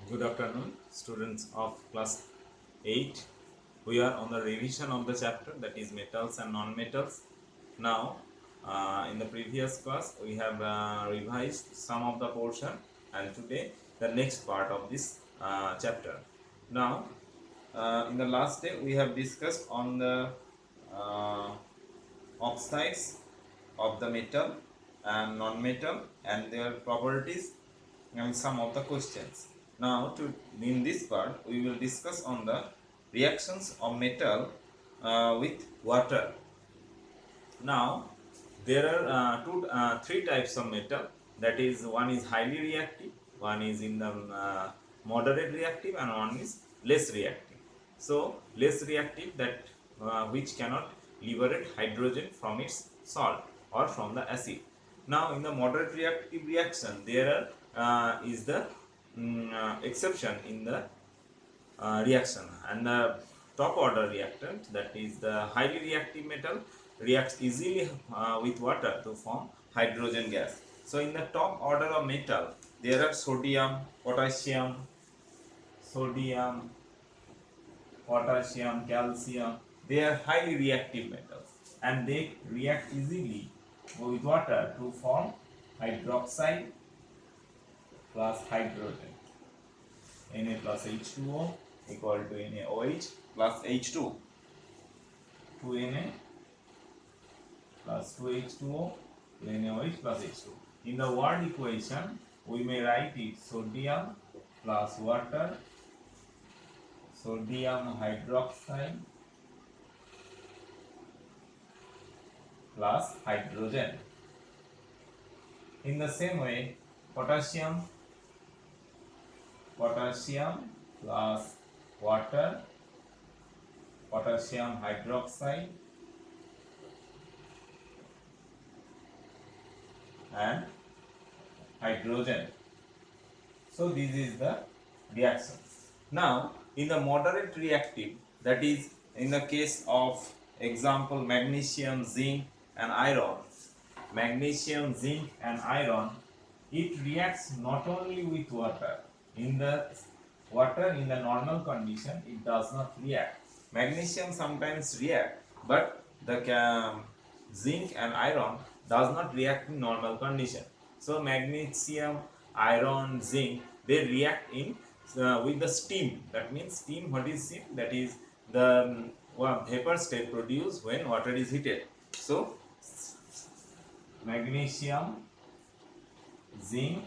Good afternoon, students of class 8. We are on the revision of the chapter, that is metals and non-metals. Now, in the previous class, we have revised some of the portion, and today the next part of this chapter. Now, in the last day, we have discussed on the uh, oxides of the metal and non-metal and their properties and some of the questions. Now, in this part, we will discuss on the reactions of metal with water. Now, there are three types of metal. That is, one is highly reactive, one is in the moderate reactive, and one is less reactive. So, less reactive, that which cannot liberate hydrogen from its salt or from the acid. Now, in the moderate reactive reaction, there is the exception in the reaction, and the top order reactant, that is the highly reactive metal, reacts easily with water to form hydrogen gas. So in the top order of metal, there are sodium, calcium. They are highly reactive metals, and they react easily with water to form hydroxide plus hydrogen. Na plus H2O equal to NaOH plus H2. 2Na plus 2H2O to NaOH plus H2. In the word equation, we may write it sodium plus water, sodium hydroxide plus hydrogen. In the same way, potassium plus water, potassium hydroxide and hydrogen. So this is the reaction. Now in the moderate reactive, that is in the case of example magnesium, zinc and iron, it reacts not only with water. In the water, in the normal condition, it does not react. Magnesium sometimes react, but the zinc and iron does not react in normal condition. So magnesium, iron, zinc, they react in with the steam. That means steam. What is steam? That is the vapor state produced when water is heated. So magnesium, zinc,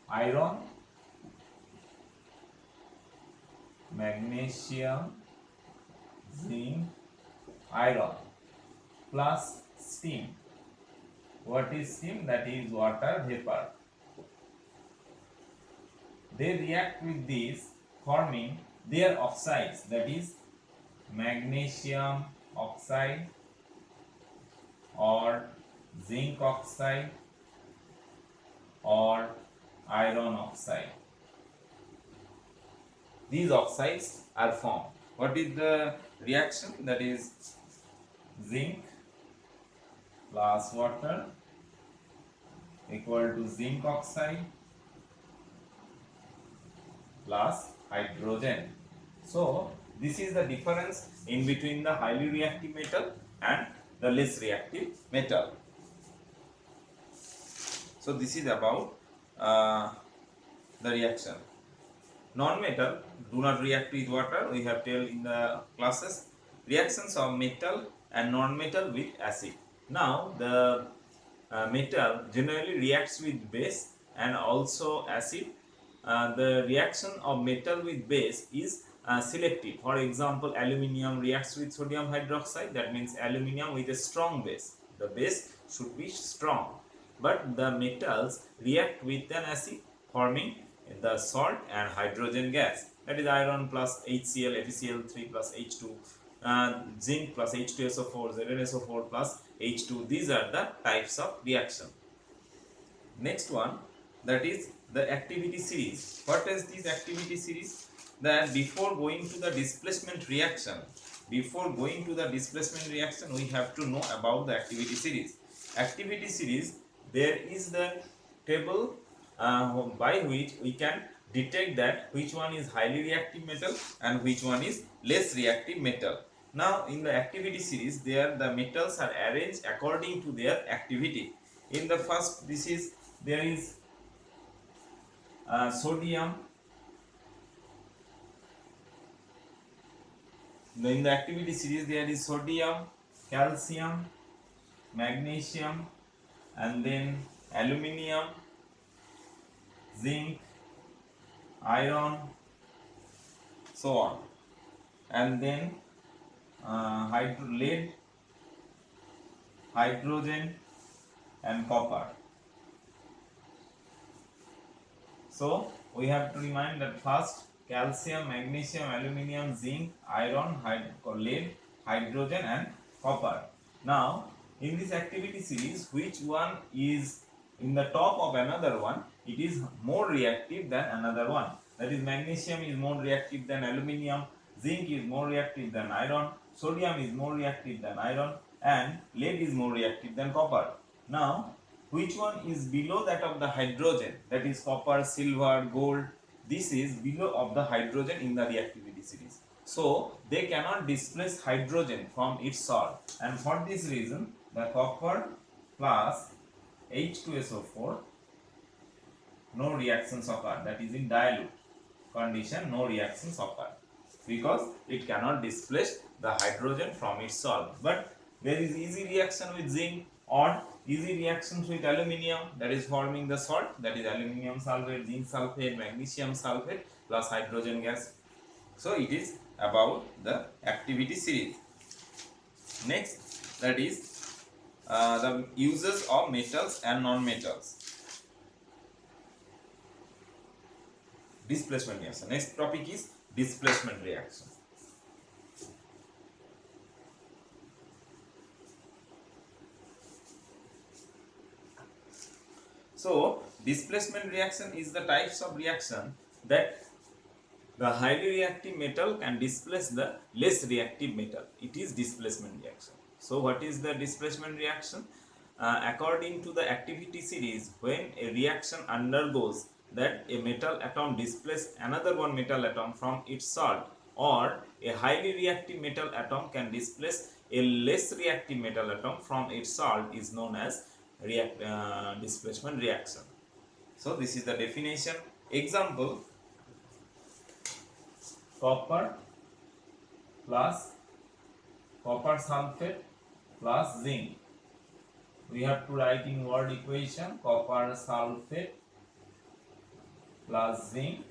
iron, magnesium, zinc, iron plus steam. What is steam? That is water vapor. They react with this, forming their oxides, that is magnesium oxide or zinc oxide or iron oxide. These oxides are formed. What is the reaction? That is zinc plus water equal to zinc oxide plus hydrogen. So this is the difference in between the highly reactive metal and the less reactive metal. So this is about the reaction. Non-metal do not react with water. We have told in the classes reactions of metal and non-metal with acid. Now the metal generally reacts with base and also acid. The reaction of metal with base is selective. For example, aluminium reacts with sodium hydroxide. That means aluminium with a strong base. The base should be strong. But the metals react with an acid, forming the salt and hydrogen gas. That is iron plus HCl, FeCl3 plus H2, zinc plus H2SO4, ZnSO4 plus H2. These are the types of reaction. Next one, that is the activity series. What is this activity series? That before going to the displacement reaction, we have to know about the activity series. Activity series, there is the table by which we can detect that which one is highly reactive metal and which one is less reactive metal. Now in the activity series, there the metals are arranged according to their activity. In the first, there is sodium. In the activity series, there is sodium, calcium, magnesium, and then aluminium, zinc, iron, so on, and then lead, hydrogen, and copper. So we have to remind that first calcium, magnesium, aluminium, zinc, iron, lead, hydrogen, and copper. Now in this activity series, which one is in the top of another one, it is more reactive than another one. That is, magnesium is more reactive than aluminium, zinc is more reactive than iron, sodium is more reactive than iron, and lead is more reactive than copper. Now which one is below that of the hydrogen, that is copper, silver, gold? This is below of the hydrogen in the reactivity series, so they cannot displace hydrogen from its salt, and for this reason the copper plus H2SO4, no reactions occur, that is in dilute condition, no reactions occur because it cannot displace the hydrogen from its salt. But there is easy reaction with zinc or easy reactions with aluminium, that is forming the salt, that is aluminium sulfate, zinc sulfate, magnesium sulfate plus hydrogen gas. So it is about the activity series. Next, that is the uses of metals and non-metals. Displacement reaction. Next topic is displacement reaction. So displacement reaction is the types of reaction that the highly reactive metal can displace the less reactive metal. It is displacement reaction. So what is the displacement reaction? According to the activity series, when a reaction undergoes that a metal atom displaces another one metal atom from its salt, or a highly reactive metal atom can displace a less reactive metal atom from its salt, is known as displacement reaction. So this is the definition. Example: copper plus copper sulfate plus zinc. We have to write in word equation copper sulfate plus zinc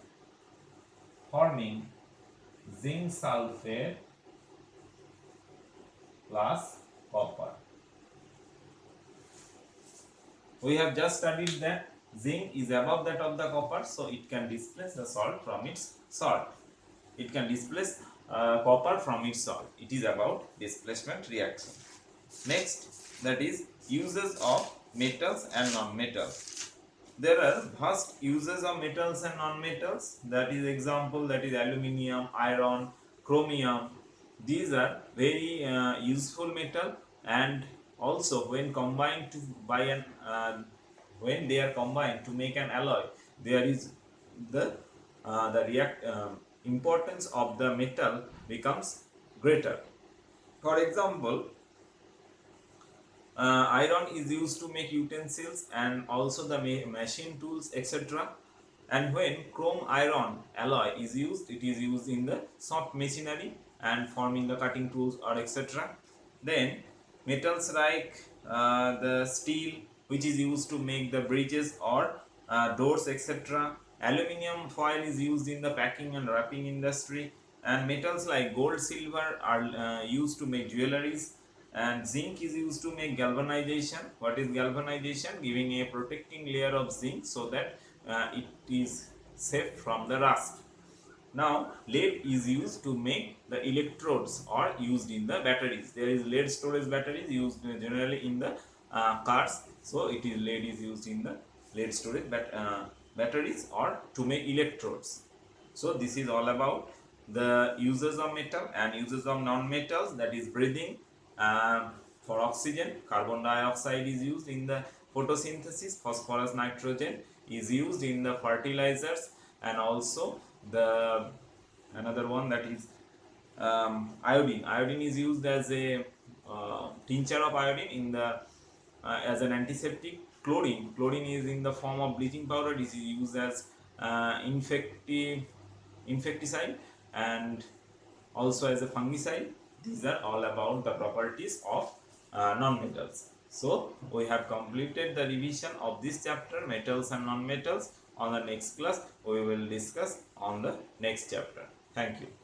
forming zinc sulfate plus copper. We have just studied that zinc is above that of the copper, so it can displace the salt from its salt. It can displace copper from its salt. It is about displacement reaction. Next, that is uses of metals and non-metals. There are vast uses of metals and non-metals. That is example, that is aluminium, iron, chromium. These are very useful metal, and also when combined to when they are combined to make an alloy, there is the importance of the metal becomes greater. For example, iron is used to make utensils and also the machine tools, etc. And when chrome iron alloy is used, it is used in the soft machinery and forming the cutting tools or etc. Then metals like the steel, which is used to make the bridges or doors, etc. Aluminium foil is used in the packing and wrapping industry, and metals like gold, silver are used to make jewelries, and zinc is used to make galvanization. What is galvanization? Giving a protecting layer of zinc so that it is safe from the rust. Now lead is used to make the electrodes or used in the batteries. There is lead storage batteries used generally in the cars, so it is lead is used in the lead storage batteries or to make electrodes. So this is all about the uses of metal and uses of non-metals, that is breathing. For oxygen, carbon dioxide is used in the photosynthesis, phosphorus, nitrogen is used in the fertilizers, and also the another one, that is iodine. Iodine is used as a tincture of iodine in the as an antiseptic. Chlorine is in the form of bleaching powder. This is used as insecticide and also as a fungicide. These are all about the properties of non-metals. So we have completed the revision of this chapter, metals and non-metals. On the next class we will discuss on the next chapter. Thank you.